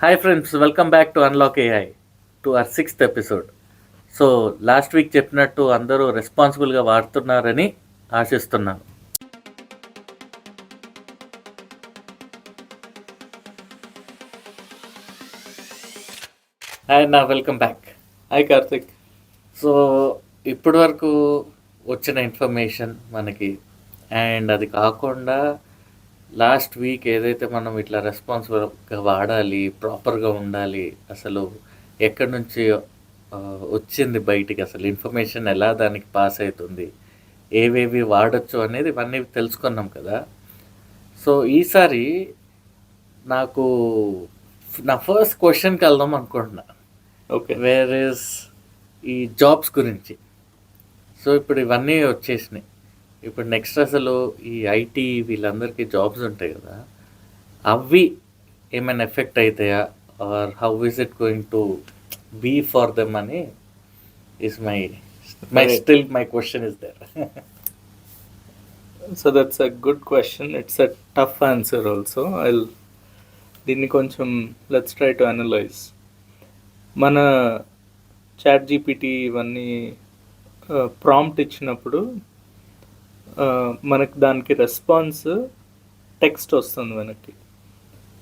Hi friends, welcome back to Unlock AI, to our sixth episode. So last week చెప్పినట్టు అందరూ రెస్పాన్సిబుల్గా వాడుతున్నారని ఆశిస్తున్నాను. Hi నా welcome back. Hi Karthik. So ఇప్పటి వరకు వచ్చిన ఇన్ఫర్మేషన్ మనకి, అండ్ అది కాకుండా లాస్ట్ వీక్ ఏదైతే మనం ఇట్లా రెస్పాన్సిబుల్గా వాడాలి, ప్రాపర్గా ఉండాలి, అసలు ఎక్కడి నుంచి వచ్చింది బయటికి, అసలు ఇన్ఫర్మేషన్ ఎలా దానికి పాస్ అవుతుంది, ఏవేవి వాడచ్చు అనేది ఇవన్నీ తెలుసుకున్నాం కదా. సో ఈసారి నాకు నా ఫస్ట్ క్వశ్చన్కి వెళ్దాం అనుకుంటున్నా. ఓకే, వేర్ ఇస్ ఈ జాబ్స్ గురించి. సో ఇప్పుడు ఇవన్నీ వచ్చేసినాయి. ఇప్పుడు నెక్స్ట్ అసలు ఈ ఐటీ వీళ్ళందరికీ జాబ్స్ ఉంటాయి కదా, అవి ఏమైనా ఎఫెక్ట్ అవుతాయా, or how is it going to be for them అని is my question is there. So that's a good question. It's a tough answer also. దీన్ని కొంచెం లెట్స్ ట్రై టు అనలైజ్. మన చాట్ జీపీటీ ఇవన్నీ prompt ఇచ్చినప్పుడు మనకు దానికి response text వస్తుంది వెనక్కి.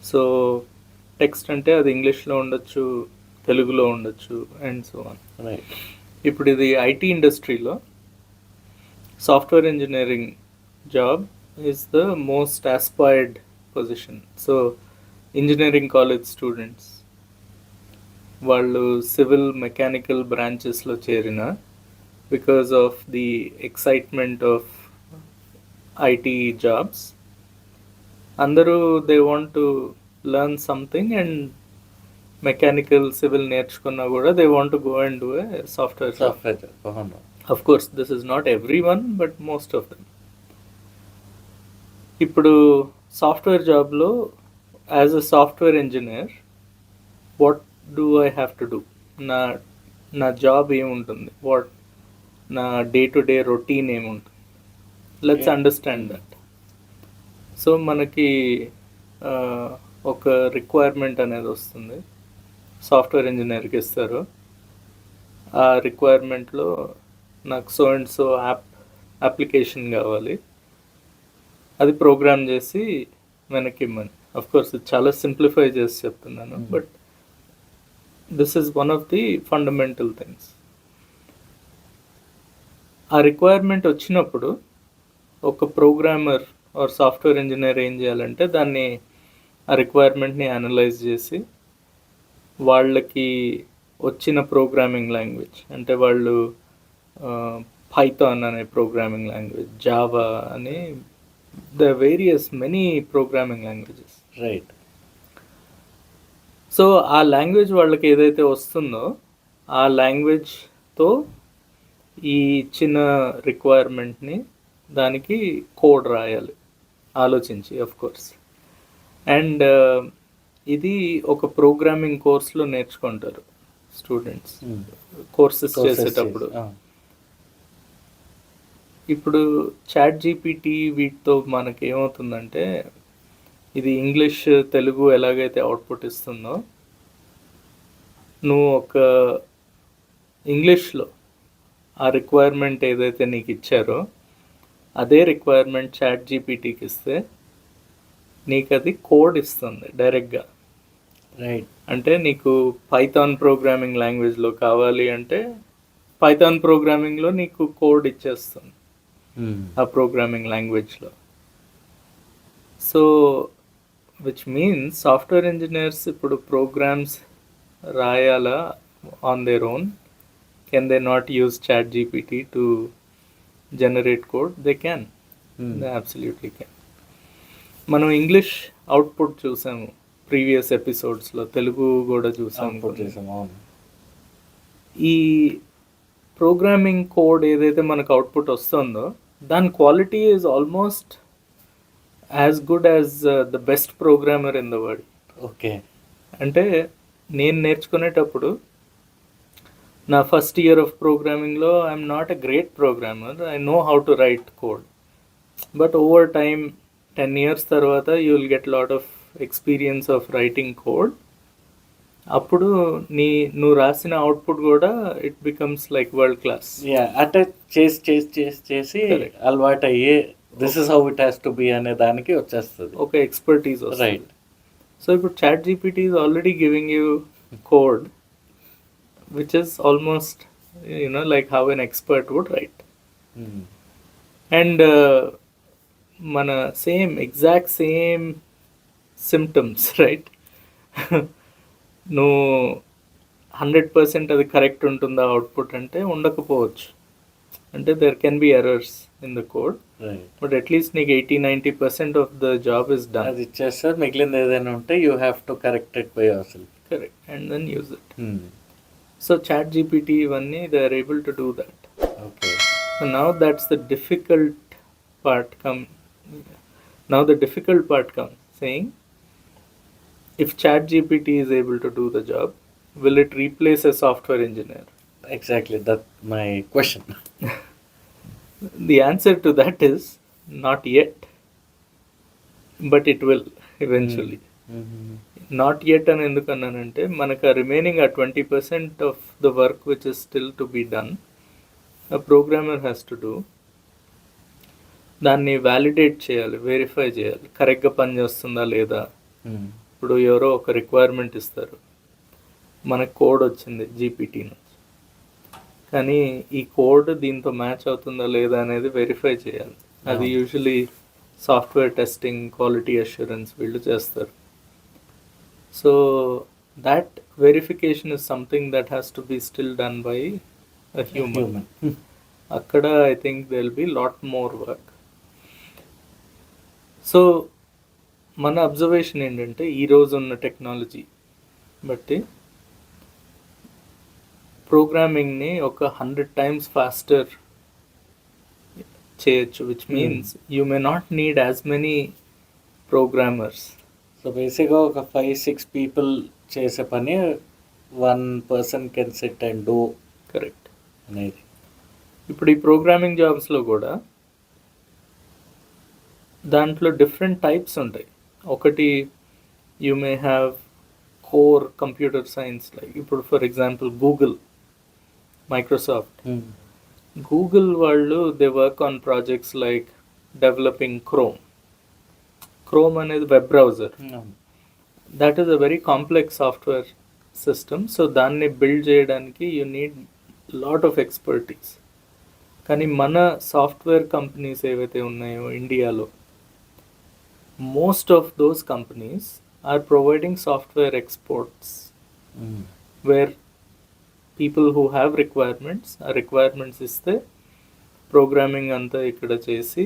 సో టెక్స్ట్ అంటే అది ఇంగ్లీష్లో ఉండొచ్చు, తెలుగులో ఉండొచ్చు, అండ్ సో ఆన్. రైట్. ఇప్పుడు ఇది ఐటీ ఇండస్ట్రీలో software engineering job is the most aspired position. So engineering college students వాళ్ళు సివిల్ మెకానికల్ బ్రాంచెస్లో చేరిన because of the excitement of IT jobs, అందరూ they want to learn something and mechanical civil నేర్చుకున్నా కూడా they want to go and do a software job. Of course, this is not everyone, but most of them. ఇప్పుడు software జాబ్లో as a software engineer what do I have to do? నా job ఏముంటుంది, నా day to day routine ఏముంటుంది? Let's understand that. So మనకి ఒక requirement అనేది వస్తుంది, సాఫ్ట్వేర్ ఇంజనీర్కి ఇస్తారు. ఆ రిక్వైర్మెంట్లో నాకు సో అండ్ సో అప్లికేషన్ కావాలి, అది ప్రోగ్రామ్ చేసి వెనక్కి ఇమ్మని. అఫ్కోర్స్ ఇది చాలా సింప్లిఫై చేసి చెప్తున్నాను, but this is one of the fundamental things. ఆ రిక్వైర్మెంట్ వచ్చినప్పుడు ఒక ప్రోగ్రామర్ ఆర్ సాఫ్ట్వేర్ ఇంజనీర్ ఏం చేయాలంటే దాన్ని, ఆ రిక్వైర్మెంట్ని అనలైజ్ చేసి వాళ్ళకి వచ్చిన ప్రోగ్రామింగ్ లాంగ్వేజ్, అంటే వాళ్ళు పైథాన్ అనే ప్రోగ్రామింగ్ లాంగ్వేజ్, జావా అని, the various many programming languages. Right. So ఆ లాంగ్వేజ్ వాళ్ళకి ఏదైతే వస్తుందో ఆ లాంగ్వేజ్తో ఈ ఇచ్చిన రిక్వైర్మెంట్ని దానికి కోడ్ రాయాలి ఆలోచించి, ఆఫ్ కోర్స్. అండ్ ఇది ఒక ప్రోగ్రామింగ్ కోర్స్లో నేర్చుకుంటారు స్టూడెంట్స్ కోర్సెస్ చేసేటప్పుడు. ఇప్పుడు చాట్ జీపీటీ వీటితో మనకి ఏమవుతుందంటే, ఇది ఇంగ్లీష్ తెలుగు ఎలాగైతే అవుట్పుట్ ఇస్తుందో, నువ్వు ఒక ఇంగ్లీష్లో ఆ రిక్వైర్మెంట్ ఏదైతే నీకు ఇచ్చారో అదే రిక్వైర్మెంట్ చాట్ జీపీటీకి ఇస్తే నీకు అది కోడ్ ఇస్తుంది డైరెక్ట్గా. రైట్. అంటే నీకు పైథాన్ ప్రోగ్రామింగ్ లాంగ్వేజ్లో కావాలి అంటే పైథాన్ ప్రోగ్రామింగ్లో నీకు కోడ్ ఇచ్చేస్తుంది ఆ ప్రోగ్రామింగ్ లాంగ్వేజ్లో. So which means software engineers ఇప్పుడు ప్రోగ్రామ్స్ రాయాలా on their own? Can they not use ChatGPT to generate code? They can, they absolutely can. మనం ఇంగ్లీష్ అవుట్పుట్ చూసాము ప్రీవియస్ ఎపిసోడ్స్లో, తెలుగు కూడా చూసాము. ఈ ప్రోగ్రామింగ్ కోడ్ ఏదైతే మనకు అవుట్పుట్ వస్తుందో దాని quality is almost as good as the best programmer in the world. Okay. అంటే నేను నేర్చుకునేటప్పుడు నా ఫస్ట్ ఇయర్ ఆఫ్ ప్రోగ్రామింగ్లో I'm not a great programmer, I know how to write code. But over time 10 years తర్వాత you will get lot of experience of writing code, అప్పుడు నువ్వు రాసిన output కూడా it becomes like world class. అంటే చేసి Correct. అలవాటు అయ్యే this is how it has to be అనే దానికి వచ్చేస్తుంది. ఒక ఎక్స్పర్టీస్ వస్తుంది. రైట్. సో ఇప్పుడు ChatGPT is already giving you code which is almost like how an expert would write. And మన ఎగ్జాక్ట్ సేమ్ సిమ్టమ్స్ రైట్. నువ్వు 100% అది correct ఉంటుందా అవుట్పుట్ అంటే ఉండకపోవచ్చు. అంటే there can be errors in the code, but at least నీకు 80-90% of the job is done. అది ఇచ్చేస్తారు. మిగిలింది ఏదైనా ఉంటే you have to correct it by your self. Correct, and then use it. So ChatGPT they are able able do that okay. ఓకే. So now that's the difficult part comes saying, if ChatGPT is able to do the job, will it replace a software engineer? Exactly, that my question. The answer to that is not yet, but it will eventually. Not yet అని ఎందుకు అన్నానంటే మనకు remaining ఆ 20% of the work which is still to be done a programmer has to do. దాన్ని validate చేయాలి, verify చేయాలి, కరెక్ట్గా పనిచేస్తుందా లేదా. ఇప్పుడు ఎవరో ఒక రిక్వైర్మెంట్ ఇస్తారు, మనకు కోడ్ వచ్చింది జీపీటీ నుంచి, కానీ ఈ కోడ్ దీంతో మ్యాచ్ అవుతుందా లేదా అనేది వెరిఫై చేయాలి. అది usually software testing, quality assurance వీళ్ళు చేస్తారు. So that verification is something that has to be still done by a human. అక్కడ I think there will be lot more work. So మన అబ్జర్వేషన్ ఏంటంటే ఈరోజు ఉన్న టెక్నాలజీ బట్టి ప్రోగ్రామింగ్ని ఒక 100 times ఫాస్టర్ చేయొచ్చు, which means you may not need as many programmers. So బేసిక్గా ఒక 5-6 people చేసే పని 1 person can SIT and do. Correct. అనేది ఇప్పుడు ఈ ప్రోగ్రామింగ్ జాబ్స్లో కూడా దాంట్లో డిఫరెంట్ టైప్స్ ఉంటాయి. ఒకటి you may have core computer science, like ఇప్పుడు for example Google, Microsoft. Google వాళ్ళు they work on projects like developing Chrome అనేది web browser. That is a very complex software system. So దాన్ని build చేయడానికి you need lot of expertise. కానీ మన software companies ఏవైతే ఉన్నాయో ఇండియాలో, most of those companies are providing software exports, where people who have requirements, ఆ requirements ఇస్తే programming అంతా ఇక్కడ చేసి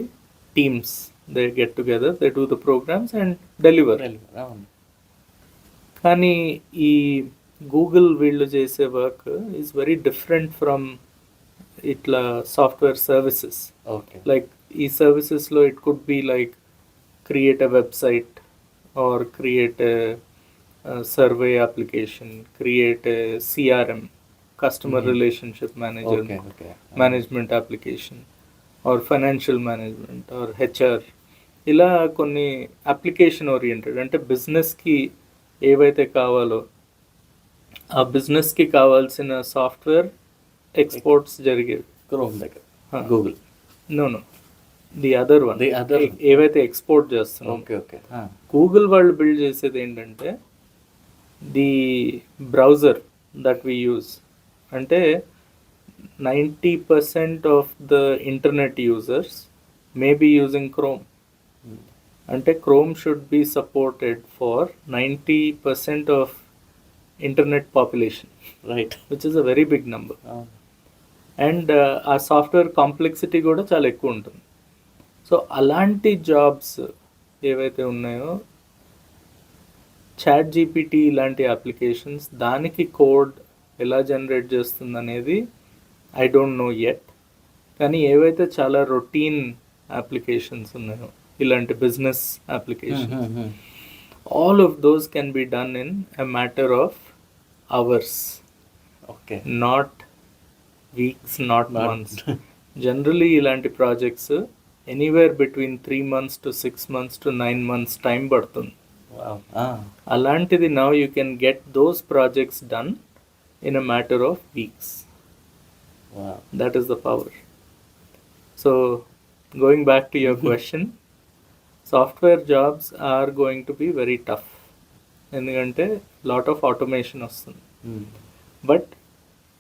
teams they get together, they do the programs and deliver. కానీ ఈ గూగుల్ వీళ్ళు చేసే work is very different from ఇట్లా సాఫ్ట్వేర్ సర్వీసెస్. ఓకే. లైక్ ఈ సర్వీసెస్లో it could be like create a website or create a survey application, create a CRM, customer relationship management application, or financial management or HR. ఇలా కొన్ని application oriented, అంటే బిజినెస్కి ఏవైతే కావాలో ఆ బిజినెస్కి కావాల్సిన సాఫ్ట్వేర్ ఎక్స్పోర్ట్స్ జరిగేవి క్రోమ్ దగ్గర. Google no the other one, ఏవైతే ఎక్స్పోర్ట్ చేస్తున్నాం. Okay okay. గూగుల్ వాళ్ళు బిల్డ్ చేసేది ఏంటంటే the browser that we use. అంటే 90% of the internet users may be using Chrome. అంటే Chrome should be supported for 90% of internet population, right, which is a very big number. And ఆ software complexity కూడా చాలా ఎక్కువ ఉంటుంది. సో అలాంటి jobs ఏవైతే ఉన్నాయో చాట్ జీపీటీ ఇలాంటి అప్లికేషన్స్, దానికి కోడ్ ఎలా జనరేట్ చేస్తుంది అనేది ఐ డోంట్ నో యెట్. కానీ ఏవైతే చాలా రొటీన్ అప్లికేషన్స్ ఉన్నాయో, ఇలాంటి business applications, all of those can be done in a matter of hours. Okay. Not weeks, not months. Generally ఇలాంటి projects anywhere between 3 months to 6 months to 9 months time పడుతుంది. Wow! అలాంటిది now you can get those projects done in a matter of weeks. Wow! That is the power. So, going back to your question, software jobs are going to be very tough. ఎందుకంటే lot of automation వస్తుంది. But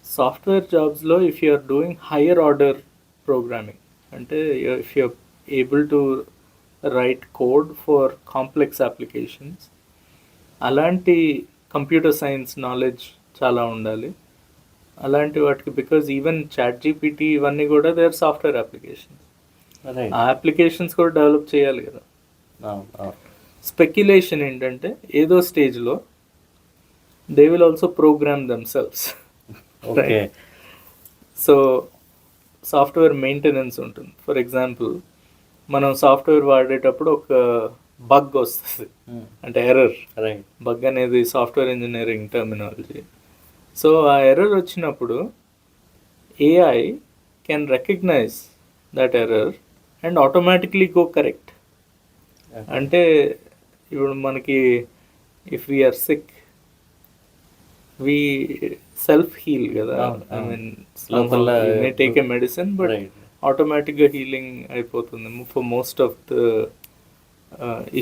software జాబ్స్లో if you are doing higher order programming, అంటే if you are able to write code for complex applications, అలాంటి computer science knowledge చాలా ఉండాలి. అలాంటి వాటికి because even chat GPT ఇవన్నీ కూడా they are software applications. Right. ఆ అప్లికేషన్స్ కూడా డెవలప్ చేయాలి కదా. స్పెక్యులేషన్ ఏంటంటే ఏదో స్టేజ్లో they will also program themselves. Okay. So software maintenance ఉంటుంది. ఫర్ ఎగ్జాంపుల్, మనం సాఫ్ట్వేర్ వాడేటప్పుడు ఒక బగ్ వస్తుంది, అంటే ఎర్రర్. రైట్. బగ్ అనేది సాఫ్ట్వేర్ ఇంజనీరింగ్ టర్మినాలజీ. సో ఆ ఎర్రర్ వచ్చినప్పుడు AI can recognize that error and automatically go correct. అంటే ఇప్పుడు మనకి if we're sick we self heal కదా. I mean May take a medicine but ఆటోమేటిక్గా హీలింగ్ అయిపోతుంది for most of the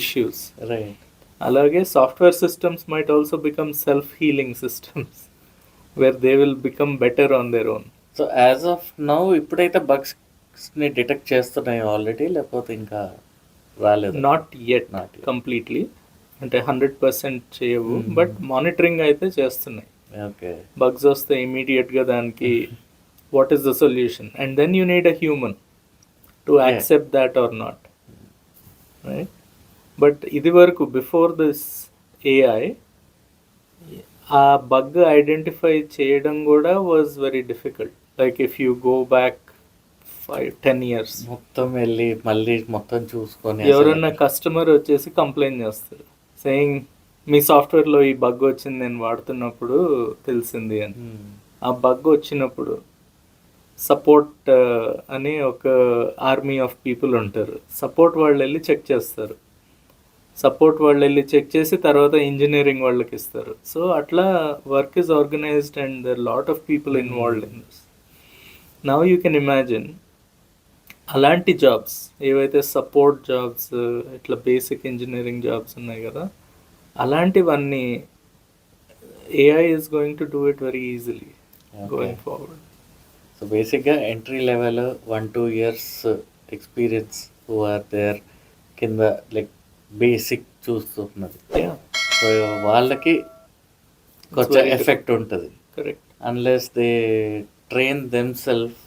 issues. Right. అలాగే software systems might also become self healing systems where they will become better on their own. So as of now ఇప్పుడైతే బగ్స్ని detect చేస్తున్నాయి already, లేకపోతే ఇంకా రాలేదు? Not yet completely, అంటే 100% చేయవు, but monitoring అయితే చేస్తున్నాయి. ఓకే. బగ్స్ వస్తే ఇమీడియట్గా దానికి what is the solution, and then you need a human to accept that or not, right? But ఇది వరకు బిఫోర్ దిస్ ఏఐ ఆ బగ్ ఐడెంటిఫై చేయడం కూడా was very difficult. Like if you go back 5-10 years మొత్తం వెళ్ళి మళ్ళీ మొత్తం చూసుకొని ఎవరన్నా కస్టమర్ వచ్చేసి కంప్లైంట్ చేస్తారు సేయింగ్ మీ సాఫ్ట్వేర్లో ఈ బగ్ వచ్చింది నేను వాడుతున్నప్పుడు తెలిసింది అని. ఆ బగ్ వచ్చినప్పుడు సపోర్ట్ అని ఒక ఆర్మీ ఆఫ్ పీపుల్ ఉంటారు. సపోర్ట్ వాళ్ళు వెళ్ళి చెక్ చేస్తారు. సపోర్ట్ వాళ్ళు వెళ్ళి చెక్ చేసి తర్వాత ఇంజనీరింగ్ వాళ్ళకి ఇస్తారు. సో అట్లా work is organized and there lot of people involved in this. Now you can imagine అలాంటి జాబ్స్ ఏవైతే సపోర్ట్ జాబ్స్, ఇట్లా బేసిక్ ఇంజనీరింగ్ జాబ్స్ ఉన్నాయి కదా, అలాంటివన్నీ AI is going to do it very easily going forward. So బేసిక్గా entry level 1-2 years experience who are there కింద like basic చూస్తున్నది. సో వాళ్ళకి కొంచెం ఎఫెక్ట్ ఉంటుంది. Correct. Unless they train themself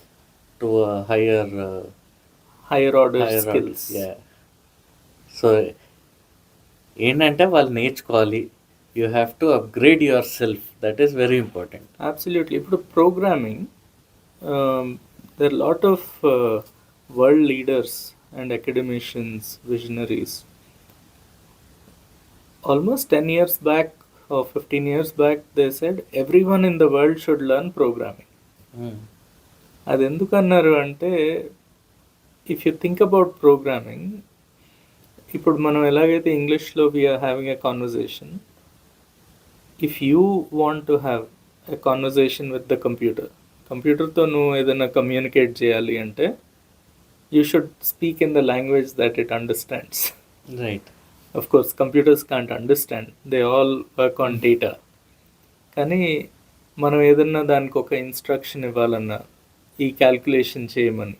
to higher order skills. So ఏంటంటే వాళ్ళు నేర్చుకోవాలి. You have to upgrade yourself, that is very important. Absolutely. ఇప్పుడు programming there lot of world leaders and academicians, visionaries almost 10 years back or 15 years back they said everyone in the world should learn programming. అది ఎందుకు అన్నారు అంటే if you think about programming, ఇప్పుడు మనం ఎలాగైతే ఇంగ్లీష్లో we're having a conversation, if you want to have a conversation with the కంప్యూటర్తో నువ్వు ఏదైనా కమ్యూనికేట్ చేయాలి అంటే you should speak in the language that it understands. Right. Of course, computers can't understand. They all work on data. కానీ మనం ఏదన్నా దానికి ఒక ఇన్స్ట్రక్షన్ ఇవ్వాలన్నా, ఈ క్యాల్కులేషన్ చేయమని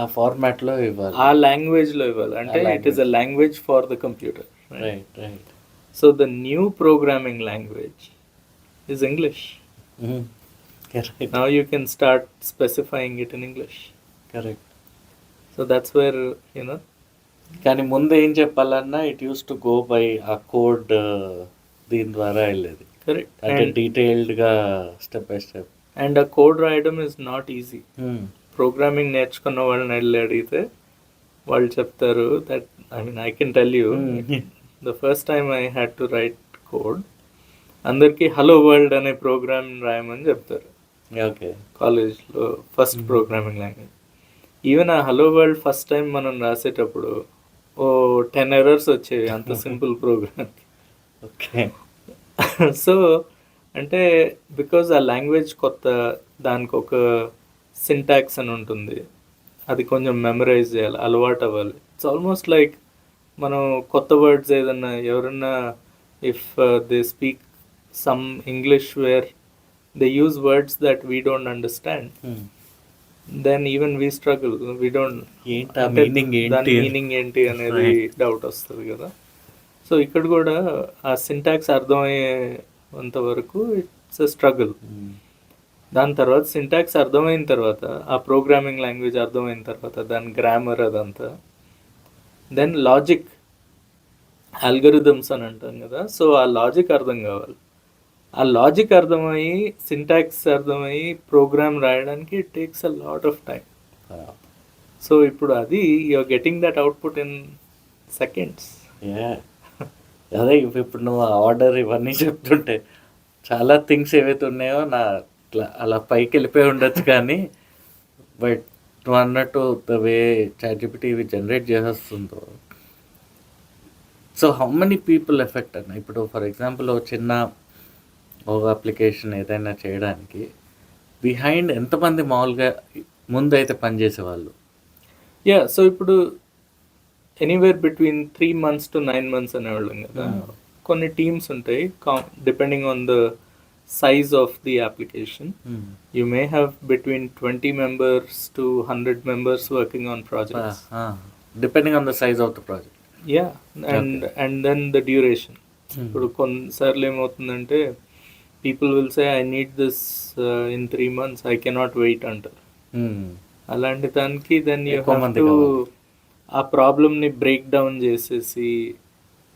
ఆ ఫార్మాట్లో ఇవ్వాలి, ఆ లాంగ్వేజ్లో ఇవ్వాలి. అంటే it is a language for the computer. Right. Right. So the new programming language is English. Correct. Now you can start specifying it in English. Correct. So that's where you know. కానీ ముందు ఏం చెప్పాలన్నా it use to go by ఆ code, దీని ద్వారా వెళ్ళేది. Correct. అంటే డీటెయిల్డ్గా స్టెప్ బై స్టెప్. అండ్ ఆ కోడ్ రాయడం ఇస్ నాట్ ఈజీ. ప్రోగ్రామింగ్ నేర్చుకున్న వాళ్ళని వెళ్ళి అడిగితే వాళ్ళు చెప్తారు that I mean I can tell you the first time I had to write code, అందరికీ హలో వరల్డ్ అనే ప్రోగ్రామ్ రాయమని చెప్తారు. ఓకే. కాలేజ్లో ఫస్ట్ ప్రోగ్రామింగ్ లాంగ్వేజ్. ఈవెన్ ఆ హలో వరల్డ్ ఫస్ట్ టైం మనం రాసేటప్పుడు 10 errors వచ్చేవి అంత సింపుల్ ప్రోగ్రామ్. ఓకే. సో అంటే బికాజ్ ఆ లాంగ్వేజ్ కొత్త, దానికి ఒక సింటాక్స్ అని ఉంటుంది, అది కొంచెం మెమరైజ్ చేయాలి, అలవాటు అవ్వాలి. ఇట్స్ ఆల్మోస్ట్ లైక్ మనం కొత్త వర్డ్స్ ఏదన్నా ఎవరన్నా if they speak some English where they use words that we don't understand, then even we struggle, we don't ఏంటి ఆ అంటే మీనింగ్ దాని ఏంటి? మీనింగ్ ఏంటి అనేది Right. డౌట్ వస్తుంది కదా. సో ఇక్కడ కూడా ఆ సింటాక్స్ అర్థమయ్యేంత వరకు ఇట్స్ ఎ స్ట్రగుల్. దాని తర్వాత సింటాక్స్ అర్థమైన తర్వాత, ఆ ప్రోగ్రామింగ్ లాంగ్వేజ్ అర్థమైన తర్వాత, దాని గ్రామర్ అదంతా, దెన్ లాజిక్, ఆల్గరిథమ్స్ అని అంటాం కదా, సో ఆ లాజిక్ అర్థం కావాలి. ఆ లాజిక్ అర్థమయ్యి సింటాక్స్ అర్థమయ్యి ప్రోగ్రామ్ రాయడానికి it takes a lot of time. So ఇప్పుడు అది you're getting that output in seconds. అదే ఇప్పుడు నువ్వు ఆర్డర్ ఇవన్నీ చెప్తుంటే చాలా థింగ్స్ ఏవైతే ఉన్నాయో నా అలా పైకి వెళ్ళిపోయి ఉండొచ్చు, కానీ బట్ నువ్వు అన్నట్టు ద వే చాట్‌జిపిటి ఇవి జనరేట్ చేసేస్తుందో, so how many people effect అన్న. ఇప్పుడు ఫర్ ఎగ్జాంపుల్ ఒక అప్లికేషన్ ఏదైనా చేయడానికి బిహైండ్ ఎంతమంది మామూలుగా ముందైతే పనిచేసేవాళ్ళు? సో ఇప్పుడు anywhere between 3 months to 9 months అనేవాళ్ళం కదా. కొన్ని టీమ్స్ ఉంటాయి, depending on the size of the application. You may have between 20 members to 100 members working on projects. Depending on the size of the project. And then the duration. ఇప్పుడు కొన్నిసార్లు ఏమవుతుందంటే people will say I need this in 3 months, I cannot wait అంటారు. అలాంటి దానికి then you have to ఆ ప్రాబ్లమ్ని break down చేసేసి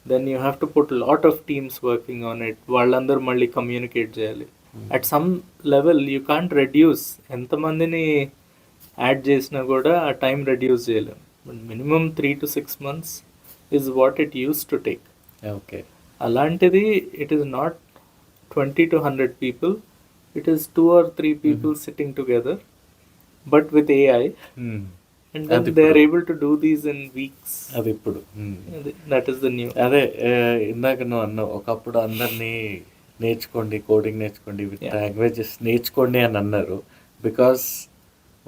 then you have to put lot of teams working on it, వాళ్ళందరూ మళ్ళీ కమ్యూనికేట్ చేయాలి. At some level you can't reduce, ఎంతమందిని యాడ్ చేసినా కూడా ఆ టైం రెడ్యూస్ చేయలేం. Minimum 3 to 6 months is what it use to take. Okay. అలాంటిది it is not 20 to 100 people, it is 2 or 3 people sitting together but with AI, and then they are able to do these in weeks. అది ఇప్పుడు That is the new. అదే ఇందాక నువ్వు అన్నావు, ఒకప్పుడు అందరినీ నేర్చుకోండి, కోడింగ్ నేర్చుకోండి, విత్ లాంగ్వేజెస్ నేర్చుకోండి అని అన్నారు. బికాస్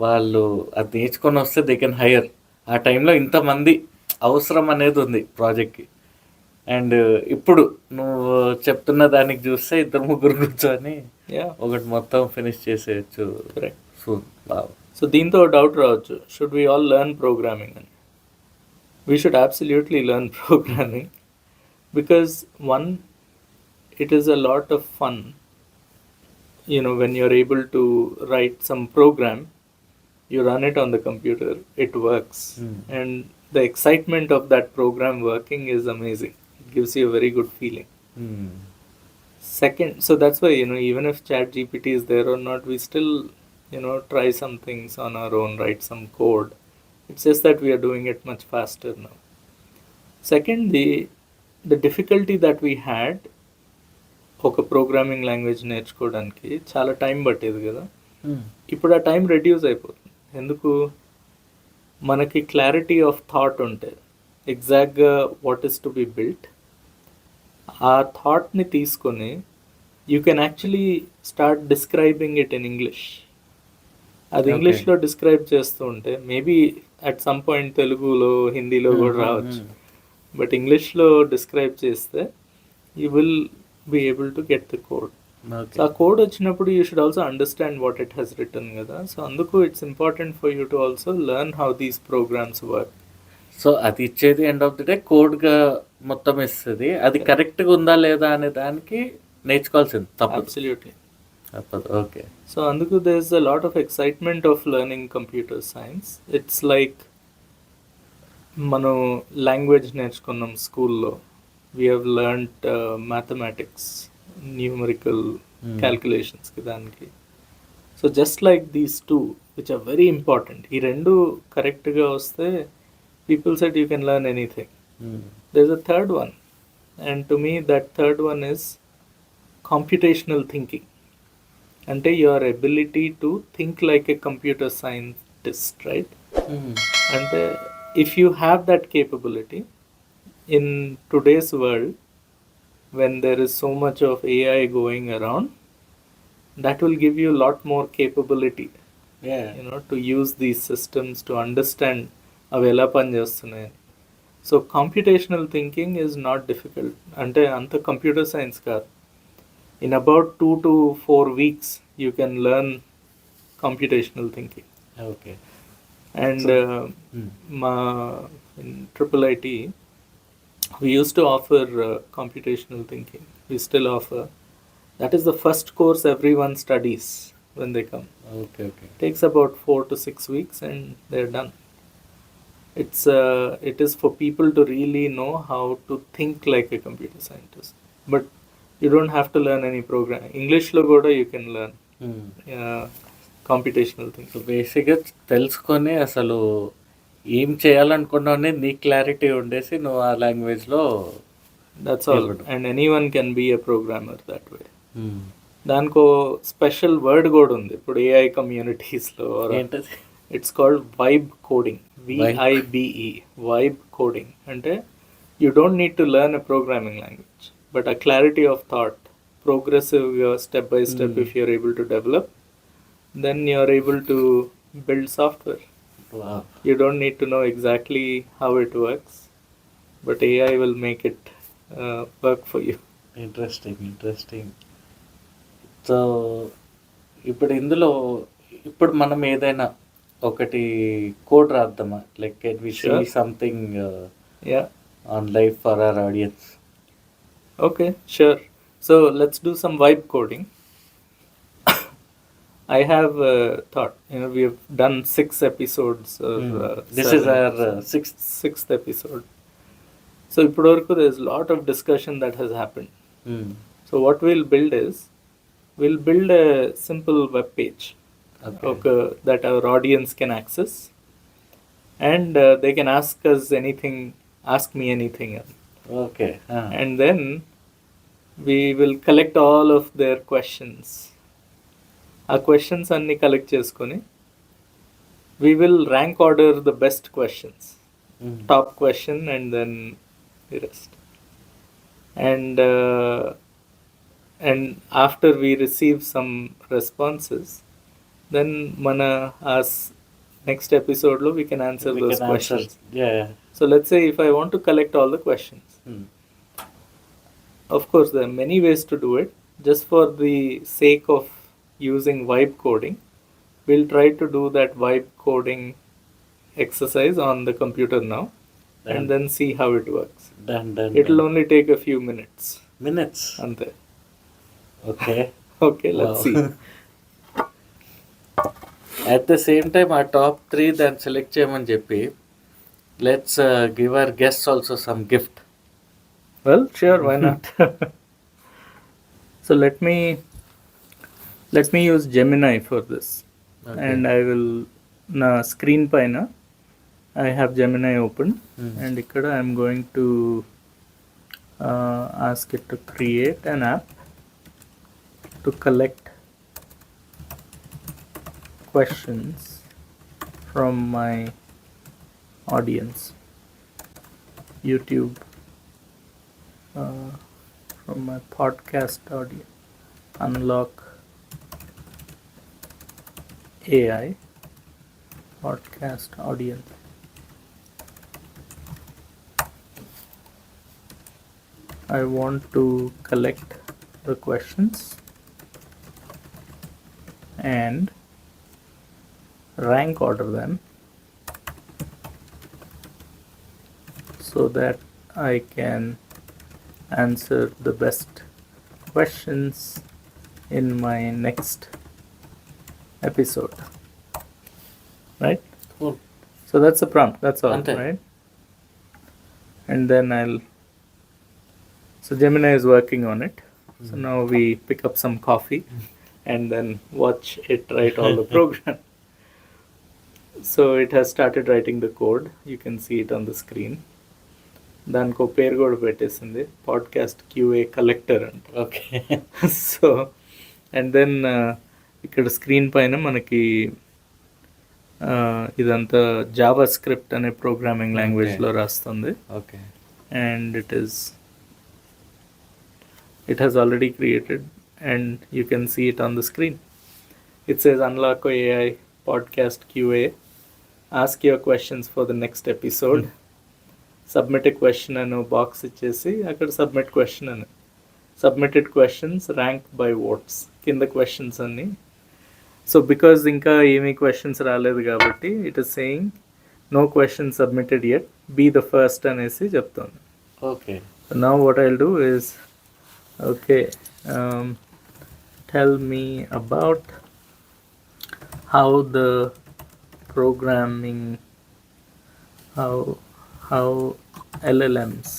వాళ్ళు అది నేర్చుకొని వస్తే దే కెన్ హైర్. ఆ టైంలో ఇంతమంది అవసరం అనేది ఉంది ప్రాజెక్ట్కి. అండ్ ఇప్పుడు నువ్వు చెప్తున్న దానికి చూస్తే 2-3 కూర్చొని ఒకటి మొత్తం ఫినిష్ చేసేయచ్చు. సో దీంతో డౌట్ రావచ్చు, should we all learn programming అని. We should absolutely learn programming because one, it is a lot of fun, when you're able to write some program, you run it on the computer, it works, and the excitement of that program working is amazing. It gives you a very good feeling. Second, so that's why even if ChatGPT is there or not, we still try some things on our own, write some code. It's just that we are doing it much faster now. Second, the difficulty that we had ఒక programming language నేర్చుకోవడానికి చాలా time పట్టేది కదా. ఇప్పుడు ఆ time reduce అయిపోతుంది. ఎందుకు? మనకి క్లారిటీ ఆఫ్ థాట్ ఉంటే ఎగ్జాక్ట్గా what is to be built, ఆ థాట్ని తీసుకొని you can actually start describing it in English. అది ఇంగ్లీష్లో డిస్క్రైబ్ చేస్తూ ఉంటే మేబీ అట్ సమ్ పాయింట్ తెలుగులో, హిందీలో కూడా రావచ్చు, బట్ ఇంగ్లీష్లో డిస్క్రైబ్ చేస్తే you will be able to get the code. So ఆ కోడ్ వచ్చినప్పుడు you should also understand what it has written కదా. సో అందుకు it's important for you to also learn how these programs work. So అది ఇచ్చేది end of the day కోడ్గా మొత్తం ఇస్తుంది. అది కరెక్ట్గా ఉందా లేదా అనే దానికి నేర్చుకోవాల్సింది తప్పదు. Absolutely. తప్పదు. ఓకే. సో అందుకు there is a lot of excitement of learning computer science. It's like మనం లాంగ్వేజ్ నేర్చుకున్నాం స్కూల్లో, we have learnt mathematics, numerical calculations ki daniki. So just like these two which are very important, ee rendu correct ga vaste people said you can learn anything. There's a third one, and to me that third one is computational thinking. Ante your ability to think like a computer scientist, right? Ante if you have that capability in today's world when there is so much of AI going around, that will give you a lot more capability, Yeah. to use these systems to understand అవి ఎలా పనిచేస్తున్నాయి. So computational thinking is not difficult, అంటే అంత computer science కాదు. In about 2 to 4 weeks you can learn computational thinking. Okay. And మా in triple IT we used to offer computational thinking. We still offer. That is the first course everyone studies when they come. Okay. Takes about 4 to 6 weeks and they're done. It is for people to really know how to think like a computer scientist. But you don't have to learn any program. English lo kuda you can learn computational so thinking. బేసిక్గా తెలుసుకొని అసలు ఏం చేయాలనుకున్నావు అనేది నీ clarity ఉండేసి నువ్వు ఆ లాంగ్వేజ్లో. That's all. And anyone can be a programmer that way. దానికో స్పెషల్ వర్డ్ కూడా ఉంది ఇప్పుడు ఏఐ కమ్యూనిటీస్లో. ఏంటది? It's called vibe coding. VIBE, vibe coding. అంటే you don't need to learn a programming language, but a clarity of thought, ప్రోగ్రెసివ్గా step by step if you're able to develop, then you are able to build software. Wow. You don't need to know exactly how it works, but AI will make it work for you. Interesting. So ఇప్పుడు ఇందులో ఇప్పుడు మనం ఏదైనా ఒకటి code రాద్దామా? Like can we share Sure. Something Yeah. On live for our audience? Okay, sure. So let's do some vibe coding. I have thought, we have done 6 episodes. This is our sixth episode. So ippudvaraku there's a lot of discussion that has happened. So what we'll build is, we'll build a simple web page that our audience can access, and they can ask me anything. Okay. And then we will collect all of their questions. ఆ questions అన్ని collect చేసుకొని we will rank order the best questions, top question, and then the rest. And after we receive some responses, then next episode lo we can answer those questions. Yeah. So let's say if I want to collect all the questions, of course there are many ways to do it. Just for the sake of using vibe coding, we'll try to do that vibe coding exercise on the computer now, and then see how it works. Done. It'll only take a few minutes. Ante. Okay. Okay, let's see. At the same time our top 3 దాన్ని select చేయమని చెప్పి let's give our guests also some gift. Well, sure, why not? So let me use Gemini for this. Okay. And I will na screen paina I have Gemini open, and ikkada I am going to ask it to create an app to collect questions from my audience, YouTube, from my podcast audience. Unlock AI podcast audience. I want to collect the questions and rank order them so that I can answer the best questions in my next episode. Right? Cool. So that's the prompt. That's all, Ante. right? And then so Gemini is working on it. So now we pick up some coffee and then watch it write all the program. So it has started writing the code. You can see it on the screen. దానికో పేరు కూడా పెట్టేసింది, podcast QA collector అంట. Okay. So and then ఇక్కడ screen పైన మనకి ఇదంతా Java script అనే ప్రోగ్రామింగ్ లాంగ్వేజ్లో రాస్తుంది. Okay. And it is it has already created, and you can see it on the screen. It says Unlock AI Podcast QA. Ask your questions for the next episode. Submit a question అని box ఇచ్చేసి అక్కడ submit question అని, submitted questions rank by votes కింద questions అన్ని. So because ఇంకా ఏమీ questions రాలేదు కాబట్టి it is saying no question submitted yet, be the first అనేసి చెప్తాను. Okay. Now what I'll do is, okay, tell me about how the programming, how LLMs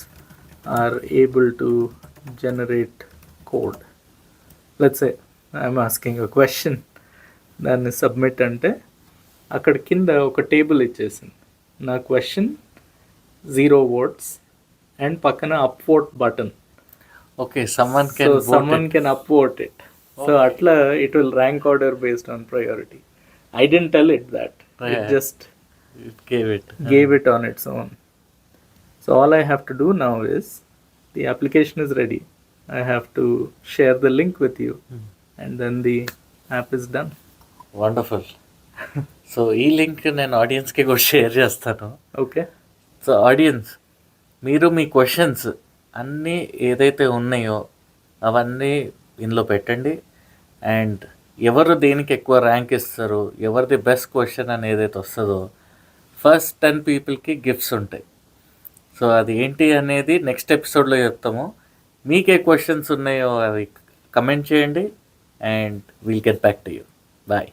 are able to generate code. Let's say I'm asking a question, దాన్ని submit అంటే అక్కడ కింద ఒక table ఇచ్చేసింది. నా question 0 votes and పక్కన upvote button. Okay, someone can upvote it. So atla it will rank order based on priority. I didn't tell it that. It Yeah. just gave it. on its own. So all I have to do now is, the application is ready. I have to share the link with you, and then the app is done. Wonderful. So ఈ link నేను ఆడియన్స్కి కూడా share చేస్తాను. Okay. So audience, మీరు మీ questions అన్నీ ఏదైతే ఉన్నాయో అవన్నీ ఇందులో పెట్టండి. అండ్ ఎవరు దేనికి ఎక్కువ ర్యాంక్ ఇస్తారు, ఎవరిది బెస్ట్ క్వశ్చన్ అని ఏదైతే వస్తుందో ఫస్ట్ 10 పీపుల్కి గిఫ్ట్స్ ఉంటాయి. సో అది ఏంటి అనేది నెక్స్ట్ ఎపిసోడ్లో చెప్తాము. మీకే క్వశ్చన్స్ ఉన్నాయో అవి కమెంట్ చేయండి and will get back to you. Bye.